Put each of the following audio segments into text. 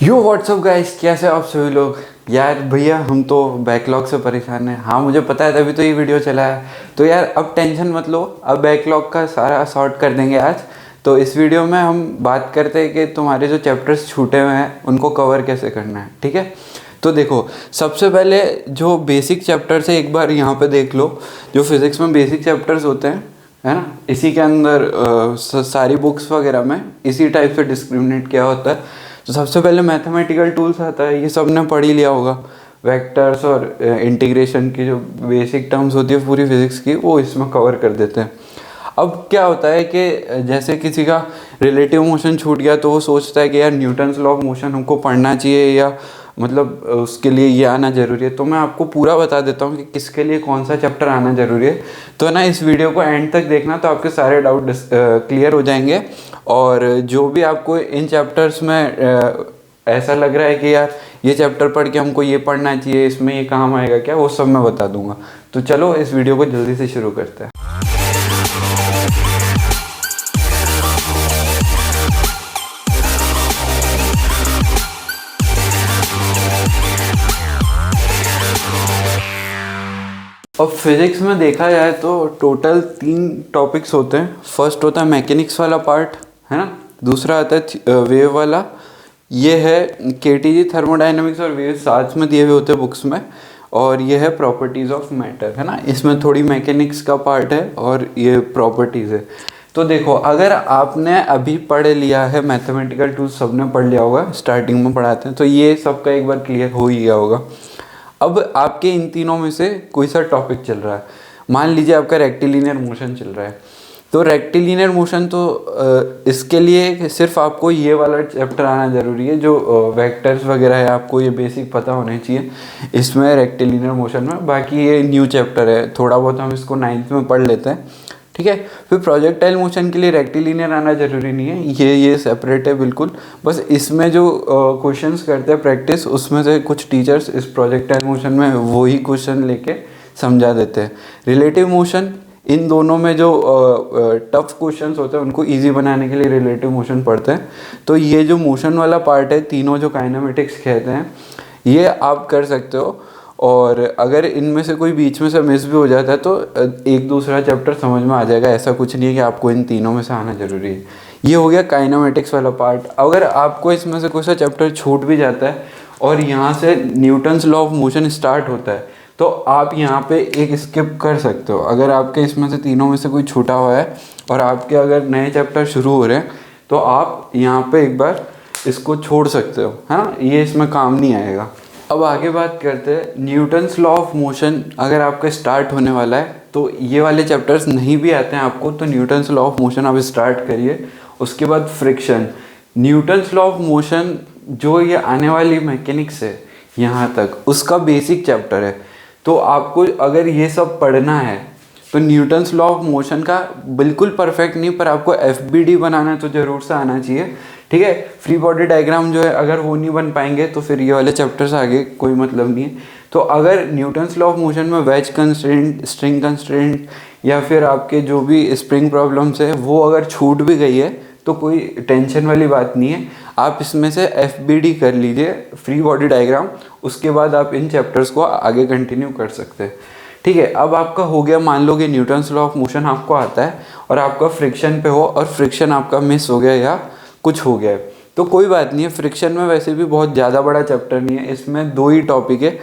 यो WhatsApp guys, कैसे आप सभी लोग। यार भैया हम तो बैकलॉग से परेशान हैं। हाँ मुझे पता है, तभी तो ये वीडियो चला है। तो यार अब टेंशन मत लो, अब बैकलॉग का सारा सॉर्ट कर देंगे आज। तो इस वीडियो में हम बात करते हैं कि तुम्हारे जो चैप्टर्स छूटे हुए हैं उनको कवर कैसे करना है, ठीक है। तो देखो, सबसे पहले जो बेसिक चैप्टर्स है एक बार यहाँ पे देख लो। जो फिज़िक्स में बेसिक चैप्टर्स होते हैं, है ना, इसी के अंदर सारी बुक्स वगैरह में इसी टाइप से डिस्क्रिमिनेट किया होता है। तो सबसे पहले मैथमेटिकल टूल्स आता है, ये सब ने पढ़ ही लिया होगा। वेक्टर्स और इंटीग्रेशन की जो बेसिक टर्म्स होती है पूरी फिजिक्स की, वो इसमें कवर कर देते हैं। अब क्या होता है कि जैसे किसी का रिलेटिव मोशन छूट गया तो वो सोचता है कि यार न्यूटन्स लॉ ऑफ मोशन हमको पढ़ना चाहिए, या मतलब उसके लिए ये आना ज़रूरी है। तो मैं आपको पूरा बता देता हूँ कि किसके लिए कौन सा चैप्टर आना ज़रूरी है। तो ना इस वीडियो को एंड तक देखना, तो आपके सारे डाउट क्लियर हो जाएंगे। और जो भी आपको इन चैप्टर्स में ऐसा लग रहा है कि यार ये चैप्टर पढ़ के हमको ये पढ़ना चाहिए, इसमें ये काम आएगा क्या, वो सब मैं बता दूंगा। तो चलो इस वीडियो को जल्दी से शुरू करते हैं। अब फिज़िक्स में देखा जाए तो टोटल 3 टॉपिक्स होते हैं। फर्स्ट होता है मैकेनिक्स वाला पार्ट, है ना। दूसरा आता है वेव वाला, ये है केटीजी थर्मोडाइनमिक्स और वेव साथ में दिए हुए होते हैं बुक्स में। और ये है प्रॉपर्टीज़ ऑफ मैटर, है ना। इसमें थोड़ी मैकेनिक्स का पार्ट है और ये प्रॉपर्टीज़ है। तो देखो, अगर आपने अभी पढ़ लिया है मैथमेटिकल टूल्स, सबने पढ़ लिया होगा, स्टार्टिंग में पढ़ाते हैं, तो ये सबका एक बार क्लियर हो ही गया होगा। अब आपके इन तीनों में से कोई सा टॉपिक चल रहा है। मान लीजिए आपका रेक्टिलिनियर मोशन चल रहा है। तो रेक्टिलिनियर मोशन तो इसके लिए सिर्फ आपको ये वाला चैप्टर आना ज़रूरी है, जो वेक्टर्स वगैरह है, आपको ये बेसिक पता होने चाहिए इसमें रेक्टिलिनियर मोशन में। बाकी ये न्यू चैप्टर है, थोड़ा बहुत हम इसको 9th में पढ़ लेते हैं, ठीक है। फिर प्रोजेक्टाइल मोशन के लिए रेक्टिलिनियर आना ज़रूरी नहीं है, ये सेपरेट है बिल्कुल। बस इसमें जो क्वेश्चंस करते हैं प्रैक्टिस, उसमें से कुछ टीचर्स इस प्रोजेक्टाइल मोशन में वही क्वेश्चन लेके समझा देते हैं। रिलेटिव मोशन, इन दोनों में जो टफ क्वेश्चंस होते हैं उनको इजी बनाने के लिए रिलेटिव मोशन पढ़ते हैं। तो ये जो मोशन वाला पार्ट है, तीनों जो काइनेमेटिक्स कहते हैं, ये आप कर सकते हो। और अगर इनमें से कोई बीच में से मिस भी हो जाता है तो एक दूसरा चैप्टर समझ में आ जाएगा। ऐसा कुछ नहीं है कि आपको इन तीनों में से आना ज़रूरी है। ये हो गया काइनेमेटिक्स वाला पार्ट। अगर आपको इसमें से कोई सा चैप्टर छूट भी जाता है और यहाँ से Newton's law of motion start होता है, तो आप यहाँ पे एक स्किप कर सकते हो। अगर आपके इसमें से तीनों में से कोई छूटा हुआ है और आपके अगर नए चैप्टर शुरू हो रहे हैं, तो आप यहाँ पे एक बार इसको छोड़ सकते हो, है ना। ये इसमें काम नहीं आएगा। अब आगे बात करते हैं न्यूटन्स लॉ ऑफ मोशन। अगर आपका स्टार्ट होने वाला है तो ये वाले चैप्टर्स नहीं भी आते हैं आपको, तो न्यूटन्स लॉ ऑफ मोशन आप स्टार्ट करिए। उसके बाद friction, Newton's law of motion जो ये आने वाली मैकेनिक्स है यहाँ तक, उसका बेसिक चैप्टर है। तो आपको अगर ये सब पढ़ना है तो न्यूटन्स लॉ ऑफ मोशन का बिल्कुल परफेक्ट नहीं, पर आपको FBD बनाना तो ज़रूर से आना चाहिए, ठीक है। फ्री बॉडी डायग्राम जो है, अगर वो नहीं बन पाएंगे तो फिर ये वाले चैप्टर्स आगे कोई मतलब नहीं है। तो अगर न्यूटन्स लॉ ऑफ मोशन में वेज कंस्ट्रेंट, स्ट्रिंग कंस्ट्रेंट, या फिर आपके जो भी स्प्रिंग प्रॉब्लम्स है, वो अगर छूट भी गई है तो कोई टेंशन वाली बात नहीं है। आप इसमें से FBD कर लीजिए, फ्री बॉडी डायग्राम। उसके बाद आप इन चैप्टर्स को आगे कंटिन्यू कर सकते हैं, ठीक है। अब आपका हो गया, मान लो कि न्यूटन्स लॉ ऑफ मोशन आपको आता है और आपका फ्रिक्शन पे हो, और फ्रिक्शन आपका मिस हो गया या कुछ हो गया है, तो कोई बात नहीं है। फ्रिक्शन में वैसे भी बहुत ज़्यादा बड़ा चैप्टर नहीं है, इसमें 2 ही टॉपिक है।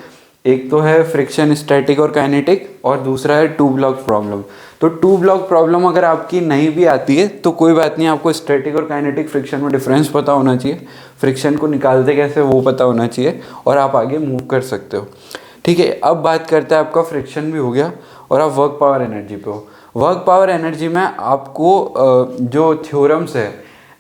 एक तो है फ्रिक्शन स्टैटिक और काइनेटिक, और दूसरा है 2 ब्लॉक प्रॉब्लम। तो 2 ब्लॉक प्रॉब्लम अगर आपकी नहीं भी आती है तो कोई बात नहीं, आपको स्टैटिक और काइनेटिक फ्रिक्शन में डिफरेंस पता होना चाहिए, फ्रिक्शन को निकालते कैसे वो पता होना चाहिए, और आप आगे मूव कर सकते हो, ठीक है। अब बात करते हैं, आपका फ्रिक्शन भी हो गया और आप वर्क पावर एनर्जी पे हो। वर्क पावर एनर्जी में आपको जो थ्योरम्स है,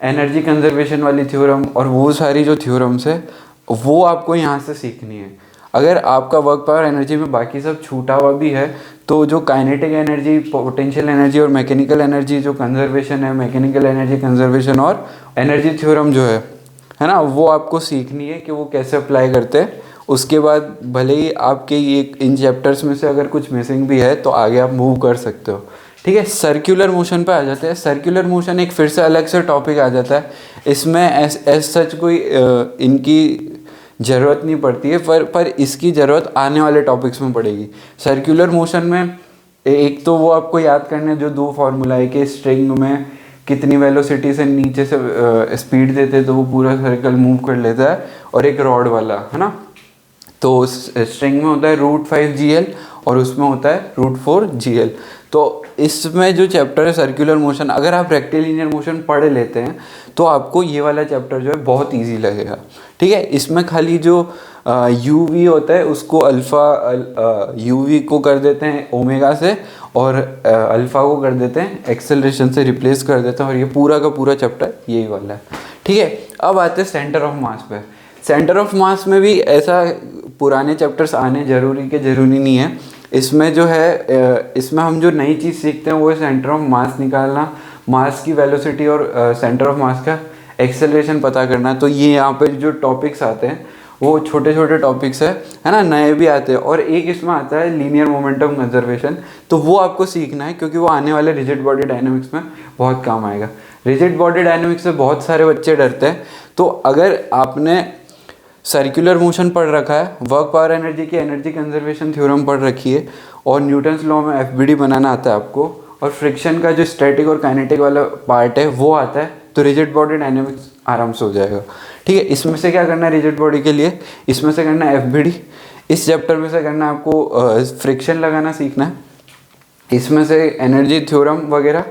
एनर्जी कंजर्वेशन वाली थ्योरम और वो सारी जो थ्योरम्स है, वो आपको यहाँ से सीखनी है। अगर आपका वर्क पावर एनर्जी में बाकी सब छूटा हुआ भी है, तो जो काइनेटिक एनर्जी, पोटेंशियल एनर्जी और मैकेनिकल एनर्जी जो कंजर्वेशन है, मैकेनिकल एनर्जी कंजर्वेशन और एनर्जी थ्योरम जो है ना, वो आपको सीखनी है कि वो कैसे अप्लाई करते हैं। उसके बाद भले ही आपके ये इन चैप्टर्स में से अगर कुछ मिसिंग भी है तो आगे आप मूव कर सकते हो, ठीक है, सर्कुलर मोशन पे आ जाते हैं। सर्कुलर मोशन एक फिर से अलग से टॉपिक आ जाता है, इसमें एज सच कोई इनकी ज़रूरत नहीं पड़ती है, पर इसकी ज़रूरत आने वाले टॉपिक्स में पड़ेगी। सर्कुलर मोशन में एक तो वो आपको याद करना है जो दो फार्मूला है कि स्ट्रिंग में कितनी वेलोसिटी से नीचे से स्पीड देते तो वो पूरा सर्कल मूव कर लेता है, और एक रॉड वाला, है ना। तो स्ट्रिंग में होता है √5 GL और उसमें होता है √4 GL। तो इसमें जो चैप्टर है सर्कुलर मोशन, अगर आप रेक्टिलिनियर मोशन पढ़ लेते हैं तो आपको ये वाला चैप्टर जो है बहुत इजी लगेगा। ठीक है, इसमें खाली जो UV होता है उसको अल्फ़ा UV को कर देते हैं ओमेगा से, और अल्फ़ा को कर देते हैं एक्सेलरेशन से रिप्लेस कर देते हैं, और ये पूरा का पूरा चैप्टर यही वाला है। ठीक है, अब आते हैं सेंटर ऑफ मास पे। सेंटर ऑफ मास में भी ऐसा पुराने चैप्टर्स आने ज़रूरी नहीं है। इसमें जो है इसमें हम जो नई चीज़ सीखते हैं वो है सेंटर ऑफ मास निकालना, मास की वेलोसिटी और सेंटर ऑफ मास का एक्सेलरेशन पता करना। तो ये यहाँ पे जो टॉपिक्स आते हैं वो छोटे छोटे टॉपिक्स है ना, नए भी आते हैं। और एक इसमें आता है लीनियर मोमेंटम कंजर्वेशन, तो वो आपको सीखना है क्योंकि वो आने वाले रिजिड बॉडी डायनेमिक्स में बहुत काम आएगा। रिजिड बॉडी डायनेमिक्स से बहुत सारे बच्चे डरते हैं, तो अगर आपने सर्कुलर मोशन पढ़ रखा है, वर्क पावर एनर्जी की एनर्जी कंजर्वेशन थ्योरम पढ़ रखी है, और न्यूटन्स लॉ में FBD बनाना आता है आपको, और फ्रिक्शन का जो स्टैटिक और काइनेटिक वाला पार्ट है वो आता है, तो रिजिड बॉडी डायनेमिक्स आराम से हो जाएगा। ठीक है, इसमें से क्या करना है रिजिड बॉडी के लिए, इसमें से करना है FBD, इस चैप्टर में से करना है आपको फ्रिक्शन लगाना सीखना है, इसमें से एनर्जी थ्योरम वगैरह,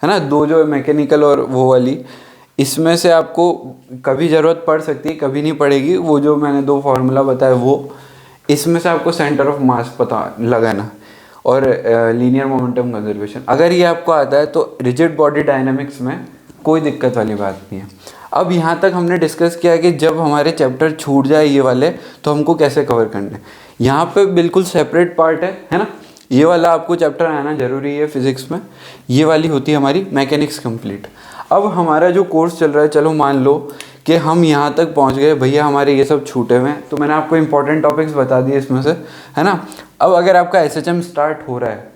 है ना, दो जो मैकेनिकल और वो वाली, इसमें से आपको कभी ज़रूरत पड़ सकती है कभी नहीं पड़ेगी, वो जो मैंने दो फार्मूला बताया वो। इसमें से आपको सेंटर ऑफ मास पता लगाना, और लीनियर मोमेंटम कंजर्वेशन। अगर ये आपको आता है तो रिजिड बॉडी डायनामिक्स में कोई दिक्कत वाली बात नहीं है। अब यहाँ तक हमने डिस्कस किया कि जब हमारे चैप्टर छूट जाए ये वाले तो हमको कैसे कवर करने। यहाँ पे बिल्कुल सेपरेट पार्ट है ना, ये वाला आपको चैप्टर आना ज़रूरी है फिज़िक्स में। ये वाली होती है हमारी मैकेनिक्स कंप्लीट। अब हमारा जो कोर्स चल रहा है, चलो मान लो कि हम यहाँ तक पहुँच गए, भैया हमारे ये सब छूटे हुए हैं, तो मैंने आपको इंपॉर्टेंट टॉपिक्स बता दिए इसमें से, है ना। अब अगर आपका SHM स्टार्ट हो रहा है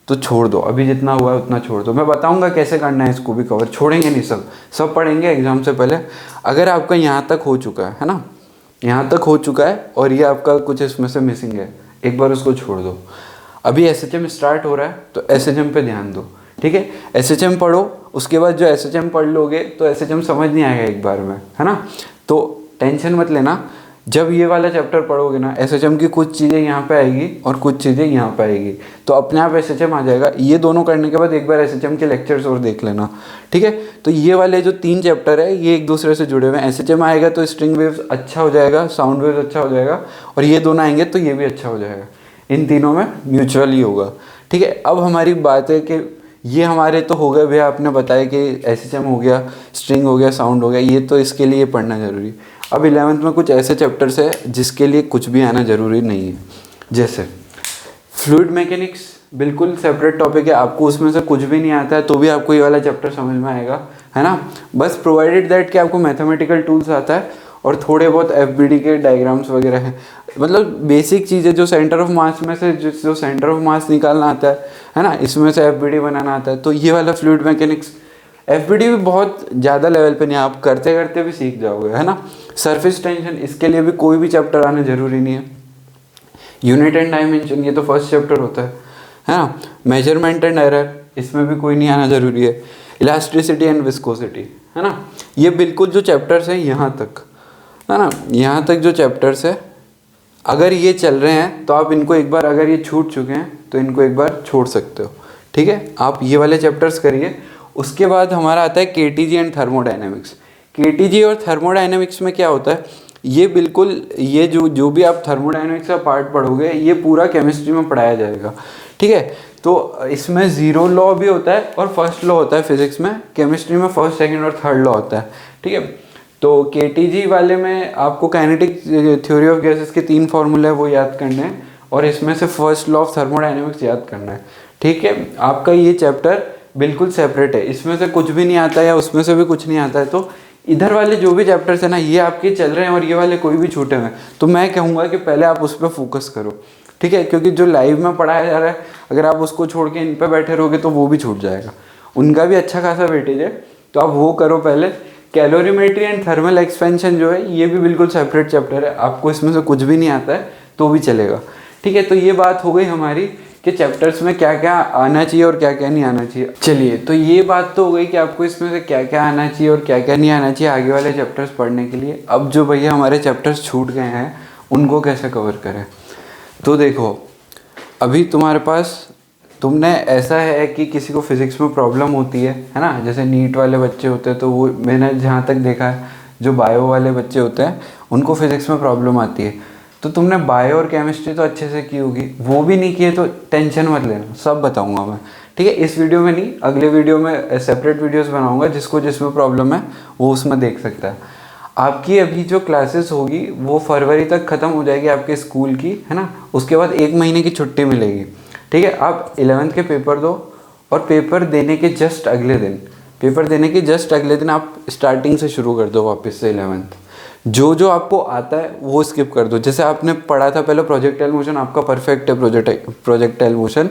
तो छोड़ दो, अभी जितना हुआ है उतना छोड़ दो। मैं बताऊंगा कैसे करना है इसको भी कवर, छोड़ेंगे नहीं, सब पढ़ेंगे एग्जाम से पहले। अगर आपका यहाँ तक हो चुका है ना, यहाँ तक हो चुका है और ये आपका कुछ इसमें से मिसिंग है, एक बार उसको छोड़ दो। अभी SHM स्टार्ट हो रहा है तो SHM पे ध्यान दो। ठीक है, SHM पढ़ो, उसके बाद जो SHM पढ़ लोगे तो SHM समझ नहीं आएगा एक बार में, है ना। तो टेंशन मत लेना, जब ये वाला चैप्टर पढ़ोगे ना SHM की कुछ चीज़ें यहाँ पे आएगी और कुछ चीज़ें यहाँ पे आएगी, तो अपने आप SHM आ जाएगा। ये दोनों करने के बाद एक बार SHM के लेक्चर्स और देख लेना। ठीक है, तो ये वाले जो 3 चैप्टर है ये एक दूसरे से जुड़े हुए हैं। SHM आएगा तो स्ट्रिंग वेव्स अच्छा हो जाएगा, साउंड वेव्स अच्छा हो जाएगा, और ये दोनों आएंगे तो ये भी अच्छा हो जाएगा। इन तीनों में म्यूचुअली होगा। ठीक है, अब हमारी बात है कि ये हमारे तो हो गए भैया, आपने बताया कि SHM हो गया, स्ट्रिंग हो गया, साउंड हो गया, ये तो इसके लिए पढ़ना ज़रूरी। अब 11th में कुछ ऐसे चैप्टर्स है जिसके लिए कुछ भी आना ज़रूरी नहीं है, जैसे फ्लूइड मैकेनिक्स बिल्कुल सेपरेट टॉपिक है, आपको उसमें से कुछ भी नहीं आता है तो भी आपको ये वाला चैप्टर समझ में आएगा, है ना। बस प्रोवाइडेड दैट कि आपको मैथमेटिकल टूल्स आता है और थोड़े बहुत FBD के डायग्राम्स वगैरह हैं, मतलब बेसिक चीज़ें जो सेंटर ऑफ मास में से जो सेंटर ऑफ मास निकालना आता है ना, इसमें से FBD बनाना आता है। तो ये वाला फ्लूइड मैकेनिक्स FBD भी बहुत ज़्यादा लेवल पे नहीं, आप करते करते भी सीख जाओगे, है ना। सरफेस टेंशन, इसके लिए भी कोई भी चैप्टर आना ज़रूरी नहीं है। यूनिट एंड डायमेंशन, ये तो फर्स्ट चैप्टर होता है ना। मेजरमेंट एंड एरर, इसमें भी कोई नहीं आना ज़रूरी है। इलास्टिसिटी एंड विस्कोसिटी, है ना, ये बिल्कुल जो चैप्टर्स हैं यहाँ तक, है ना, यहाँ तक जो चैप्टर्स है अगर ये चल रहे हैं तो आप इनको एक बार, अगर ये छूट चुके हैं तो इनको एक बार छोड़ सकते हो। ठीक है, आप ये वाले चैप्टर्स करिए। उसके बाद हमारा आता है KTG एंड थर्मोडायनेमिक्स। KTG और थर्मोडायनेमिक्स में क्या होता है, ये बिल्कुल ये जो भी आप थर्मोडायनेमिक्स का पार्ट पढ़ोगे ये पूरा केमिस्ट्री में पढ़ाया जाएगा। ठीक है, तो इसमें 0 लॉ भी होता है और फर्स्ट लॉ होता है फिजिक्स में, केमिस्ट्री में फर्स्ट, सेकंड और थर्ड लॉ होता है। ठीक है, तो KTG वाले में आपको काइनेटिक थ्योरी ऑफ गैसेस के 3 फार्मूले हैं वो याद करने हैं, और इसमें से फर्स्ट लॉ ऑफ थर्मोडायनेमिक्स याद करना है। ठीक है, आपका ये चैप्टर बिल्कुल सेपरेट है, इसमें से कुछ भी नहीं आता है या उसमें से भी कुछ नहीं आता है। तो इधर वाले जो भी चैप्टर्स है ना ये आपके चल रहे हैं और ये वाले कोई भी छूटे हुए हैं, तो मैं कहूँगा कि पहले आप उस पर फोकस करो। ठीक है, क्योंकि जो लाइव में पढ़ाया जा रहा है अगर आप उसको छोड़ के इन पे बैठे रहोगे तो वो भी छूट जाएगा। उनका भी अच्छा खासा वेटेज है, तो आप वो करो पहले। कैलोरीमेट्री एंड थर्मल एक्सपेंशन जो है ये भी बिल्कुल सेपरेट चैप्टर है, आपको इसमें से कुछ भी नहीं आता है तो भी चलेगा। ठीक है, तो ये बात हो गई हमारी कि चैप्टर्स में क्या क्या आना चाहिए और क्या क्या नहीं आना चाहिए। चलिए, तो ये बात तो हो गई कि आपको इसमें से क्या क्या आना चाहिए और क्या क्या नहीं आना चाहिए आगे वाले चैप्टर्स पढ़ने के लिए। अब जो भैया हमारे चैप्टर्स छूट गए हैं उनको कैसे कवर करें। तो देखो, अभी तुम्हारे पास तुमने ऐसा है कि किसी को फिज़िक्स में प्रॉब्लम होती है ना, जैसे नीट वाले बच्चे होते हैं तो वो मैंने जहाँ तक देखा है जो बायो वाले बच्चे होते हैं उनको फिज़िक्स में प्रॉब्लम आती है। तो तुमने बायो और केमिस्ट्री तो अच्छे से की होगी, वो भी नहीं किए तो टेंशन मत लेना, सब बताऊंगा मैं। ठीक है, इस वीडियो में नहीं, अगले वीडियो में सेपरेट वीडियोस बनाऊंगा, जिसको जिसमें प्रॉब्लम है वो उसमें देख सकता है। आपकी अभी जो क्लासेस होगी वो फरवरी तक ख़त्म हो जाएगी आपके स्कूल की, है ना। उसके बाद 1 महीने की छुट्टी मिलेगी। ठीक है, आप 11th के पेपर दो और पेपर देने के जस्ट अगले दिन आप स्टार्टिंग से शुरू कर दो वापस से 11th। जो जो आपको आता है वो स्किप कर दो। जैसे आपने पढ़ा था पहले प्रोजेक्टाइल मोशन, आपका परफेक्ट है प्रोजेक्टाइल मोशन,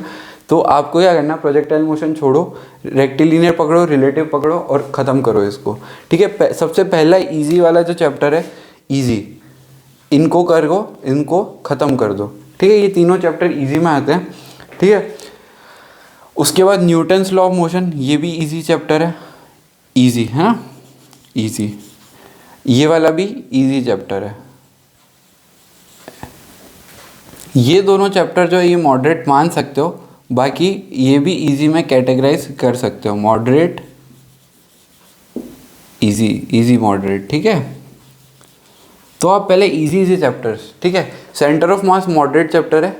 तो आपको क्या करना, प्रोजेक्टाइल मोशन छोड़ो, रेक्टिलिनियर पकड़ो, रिलेटिव पकड़ो और ख़त्म करो इसको। ठीक है, सबसे पहला इजी वाला जो चैप्टर है, इजी, इनको करो, इनको ख़त्म कर दो। ठीक है, ये तीनों चैप्टर इजी में आते हैं। ठीक है, उसके बाद न्यूटन्स लॉ ऑफ मोशन, ये भी इजी चैप्टर है, इजी है ना, इजी। ये वाला भी इजी चैप्टर है। ये दोनों चैप्टर जो है ये मॉडरेट मान सकते हो, बाकी ये भी इजी में कैटेगराइज कर सकते हो, मॉडरेट, इजी, इजी मॉडरेट। ठीक है, तो आप पहले इजी चैप्टर्स, ठीक है। Centre of mass moderate chapter है,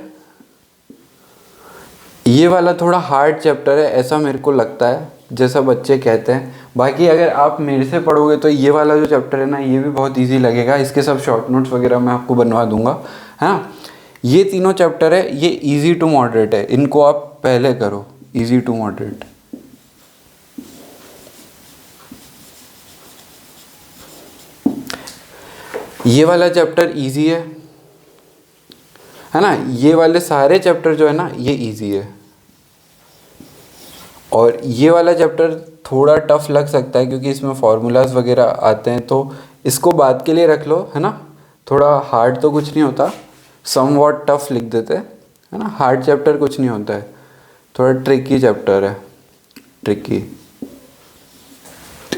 ये वाला थोड़ा हार्ड चैप्टर है ऐसा मेरे को लगता है, जैसा बच्चे कहते हैं। बाकी अगर आप मेरे से पढ़ोगे तो ये वाला जो चैप्टर है ना ये भी बहुत इजी लगेगा, इसके सब शॉर्ट नोट्स वगैरह मैं आपको बनवा दूंगा, है ना। ये तीनों चैप्टर है, ये इजी टू मॉडरेट है, इनको आप पहले करो, इजी टू मॉडरेट। ये वाला चैप्टर इजी है ना। ये वाले सारे चैप्टर जो है ना ये इजी है, और ये वाला चैप्टर थोड़ा टफ लग सकता है क्योंकि इसमें फार्मूलाज वगैरह आते हैं, तो इसको बाद के लिए रख लो, है ना। थोड़ा हार्ड तो कुछ नहीं होता, सम वॉट टफ लिख देते हैं, है ना। हार्ड चैप्टर कुछ नहीं होता है, थोड़ा ट्रिकी चैप्टर है, ट्रिकी,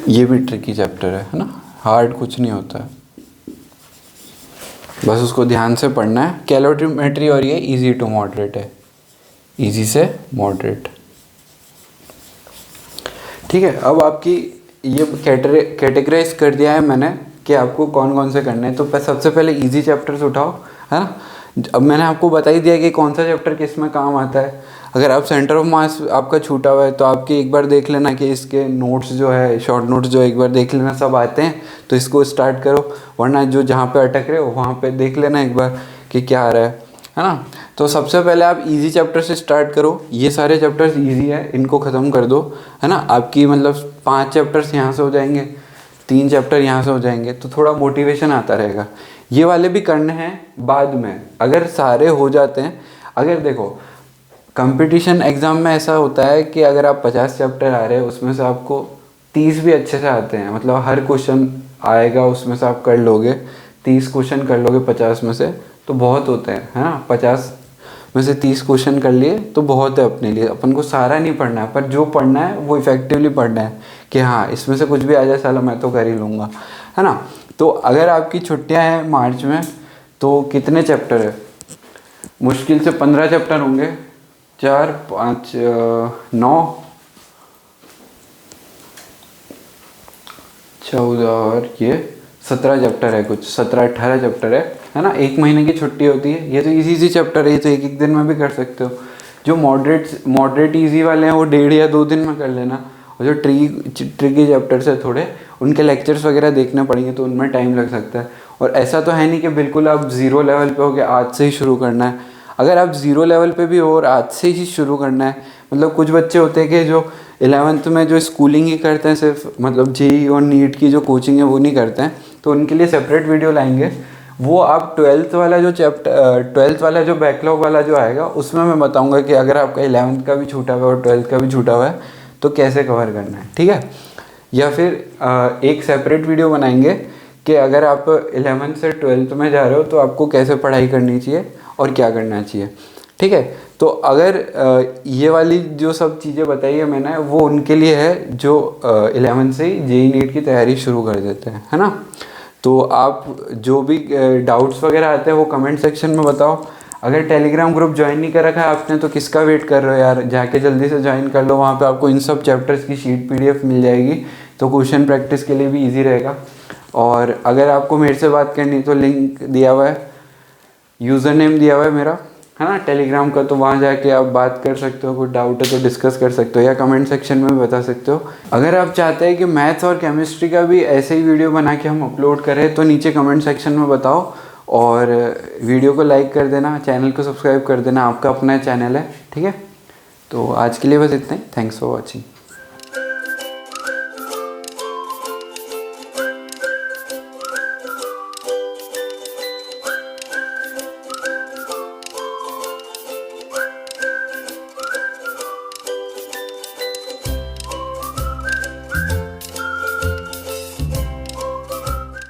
ये भी ट्रिकी चैप्टर है ना। हार्ड कुछ नहीं होता है, बस उसको ध्यान से पढ़ना है। कैलोरीमेट्री और ये इजी टू मॉडरेट है, इजी से मॉडरेट। ठीक है, अब आपकी ये कैटेगराइज कर दिया है मैंने कि आपको कौन कौन से करने हैं। तो सबसे पहले इजी चैप्टर्स उठाओ, है ना। अब मैंने आपको बता ही दिया कि कौन सा चैप्टर किस में काम आता है। अगर आप सेंटर ऑफ मास आपका छूटा हुआ है तो आपके एक बार देख लेना कि इसके नोट्स जो है, शॉर्ट नोट्स जो एक बार देख लेना, सब आते हैं तो इसको स्टार्ट करो, वरना जो जहाँ पे अटक रहे हो वहाँ पे देख लेना एक बार कि क्या आ रहा है ना। तो सबसे पहले आप इजी चैप्टर से स्टार्ट करो, ये सारे चैप्टर्स इजी है, इनको ख़त्म कर दो, है ना। आपकी मतलब 5 चैप्टर्स यहाँ से हो जाएंगे, 3 चैप्टर यहाँ से हो जाएंगे, तो थोड़ा मोटिवेशन आता रहेगा। ये वाले भी करने हैं बाद में, अगर सारे हो जाते हैं। अगर देखो कंपटीशन एग्ज़ाम में ऐसा होता है कि अगर आप 50 चैप्टर आ रहे हैं उसमें से आपको 30 भी अच्छे से आते हैं, मतलब हर क्वेश्चन आएगा उसमें से आप कर लोगे, 30 क्वेश्चन कर लोगे 50 में से तो बहुत होते हैं, है ना। 50 में से 30 क्वेश्चन कर लिए तो बहुत है अपने लिए। अपन को सारा नहीं पढ़ना है, पर जो पढ़ना है वो इफेक्टिवली पढ़ना है कि हाँ इसमें से कुछ भी आ जाए साला मैं तो कर ही लूँगा, है ना। तो अगर आपकी छुट्टियाँ हैं मार्च में तो कितने चैप्टर है, मुश्किल से 15 चैप्टर होंगे, 4 5 9 14 और ये 17 चैप्टर है, कुछ 17-18 चैप्टर है ना। 1 महीने की छुट्टी होती है। ये तो इजी चैप्टर है, ये तो एक दिन में भी कर सकते हो। जो मॉडरेट इजी वाले हैं वो 1.5 या 2 दिन में कर लेना, और जो ट्रिकी चैप्टर्स है थोड़े, उनके लेक्चर्स वगैरह देखने पड़ेंगे तो उनमें टाइम लग सकता है। और ऐसा तो है नहीं कि बिल्कुल आप 0 लेवल पे हो गए आज से ही शुरू करना है। अगर आप 0 लेवल पे भी हो और आज से ही शुरू करना है, मतलब कुछ बच्चे होते हैं कि जो 11th में जो स्कूलिंग ही करते हैं सिर्फ, मतलब जेई और नीट की जो कोचिंग है वो नहीं करते हैं, तो उनके लिए सेपरेट वीडियो लाएंगे, वो आप 12th वाला जो चैप्टर 12th वाला जो बैकलॉग वाला जो आएगा उसमें मैं बताऊंगा कि अगर आपका 11th का भी छूटा हुआ है और 12th का भी छूटा हुआ है तो कैसे कवर करना है, ठीक है। या फिर एक सेपरेट वीडियो बनाएंगे कि अगर आप 11th से 12th में जा रहे हो तो आपको कैसे पढ़ाई करनी चाहिए और क्या करना चाहिए, ठीक है। तो अगर ये वाली जो सब चीज़ें बताई है मैंने वो उनके लिए है जो 11th से ही जेई नीट की तैयारी शुरू कर देते हैं, है ना। तो आप जो भी डाउट्स वगैरह आते हैं वो कमेंट सेक्शन में बताओ। अगर टेलीग्राम ग्रुप ज्वाइन नहीं कर रखा है आपने तो किसका वेट कर रहे हो यार, जाके जल्दी से ज्वाइन कर लो। वहाँ पे आपको इन सब चैप्टर्स की शीट PDF मिल जाएगी, तो क्वेश्चन प्रैक्टिस के लिए भी इजी रहेगा। और अगर आपको मेरे से बात करनी तो लिंक दिया हुआ है, यूज़र नेम दिया हुआ है मेरा, है ना, टेलीग्राम का। तो वहाँ जाके आप बात कर सकते हो, कुछ डाउट है तो डिस्कस कर सकते हो या कमेंट सेक्शन में बता सकते हो। अगर आप चाहते हैं कि मैथ्स और केमिस्ट्री का भी ऐसे ही वीडियो बना के हम अपलोड करें तो नीचे कमेंट सेक्शन में बताओ, और वीडियो को लाइक कर देना, चैनल को सब्सक्राइब कर देना, आपका अपना चैनल है, ठीक है। तो आज के लिए बस इतना ही, थैंक्स फॉर वॉचिंग।